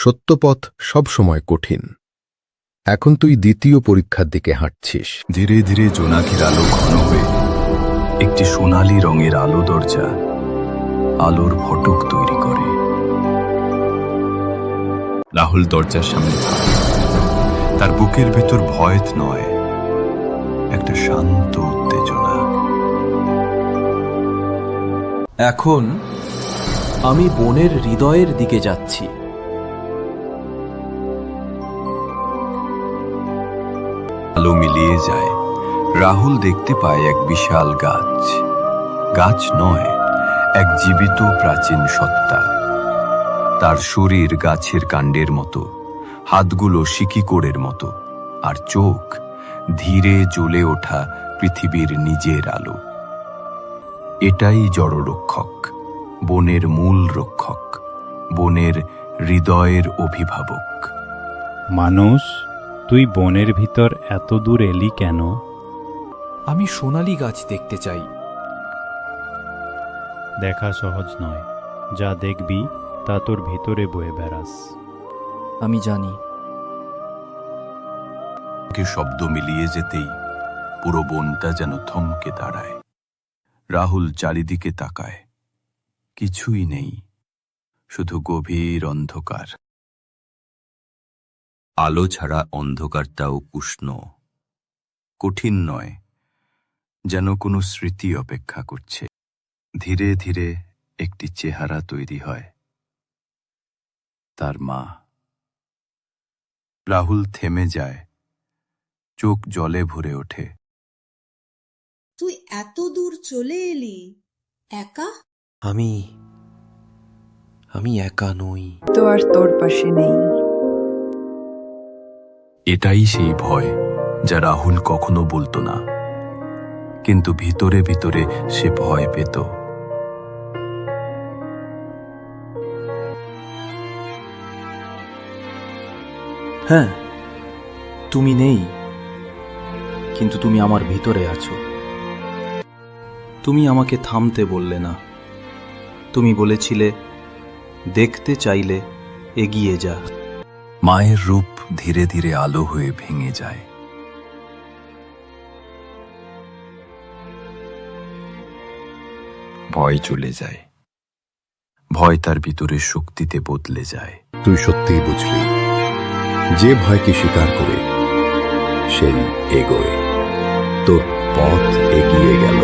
সত্যপথ সবসময় কঠিন। এখন তুই দ্বিতীয় পরীক্ষার দিকে হাঁটছিস। ধীরে ধীরে জোনাকির আলো ঘন হয়ে একটি সোনালী রঙের আলো দরজা আলোর ফটক তৈরি করে। রাহুল দরজার সামনে থাকে। তার বুকের ভেতর ভয় নয়, একটা শান্ত উত্তেজনা। এখন আমি বনের হৃদয়ের দিকে যাচ্ছি। আলো মিলিয়ে যায়। রাহুল দেখতে পায় এক বিশাল গাছ। গাছ নয়, এক জীবিত প্রাচীন সত্তা। তার শরীর গাছের কাণ্ডের মতো, হাতগুলো শিকড়ের মতো, আর চোখ ধীরে জ্বলে ওঠা পৃথিবীর নিজের আলো। এটাই জড়রক্ষক, বনের মূল রক্ষক, বনের হৃদয়ের অভিভাবক। মানুষ, তুই বনের ভিতর এত দূর এলি কেন? আমি সোনালী গাছ দেখতে চাই। দেখা সহজ নয়, যা দেখবি তা তোর ভিতরে বয়ে বেড়াস। আমি জানি। শব্দ মিলিয়ে যেতেই পুরো বনটা যেন থমকে দাঁড়ায়। রাহুল চারিদিকে তাকায়। কিছুই নেই, শুধু গভীর অন্ধকার। আলো ছাড়া অন্ধকারটাও উষ্ণ, কঠিন নয়, যেন কোনো স্মৃতি অপেক্ষা করছে। ধীরে ধীরে একটি চেহারা তৈরি হয়, তার মা। রাহুল থেমে যায়, চোখ জলে ভরে ওঠে। তুই এত দূর চলে এলি একা? আমি একা নই। তো আর তোর পাশে নেই। এটাই সেই ভয় যা রাহুল কখনো বলতো না, কিন্তু ভিতরে ভিতরে সে ভয় পেত। হ্যাঁ, তুমি নেই, কিন্তু তুমি আমার ভিতরে আছো। তুমি আমাকে থামতে বললে না। তুমি বলেছিলে, দেখতে চাইলে এগিয়ে যা। মায়ের রূপ ধীরে ধীরে আলো হয়ে ভেঙে যায়। ভয় চলে যায়, ভয় তার ভিতরে শক্তিতে বদলে যায়। তুই সত্যিই বুঝলি, যে ভয়কে স্বীকার করে সেই এগোয়। তোর পথ এগিয়ে গেল।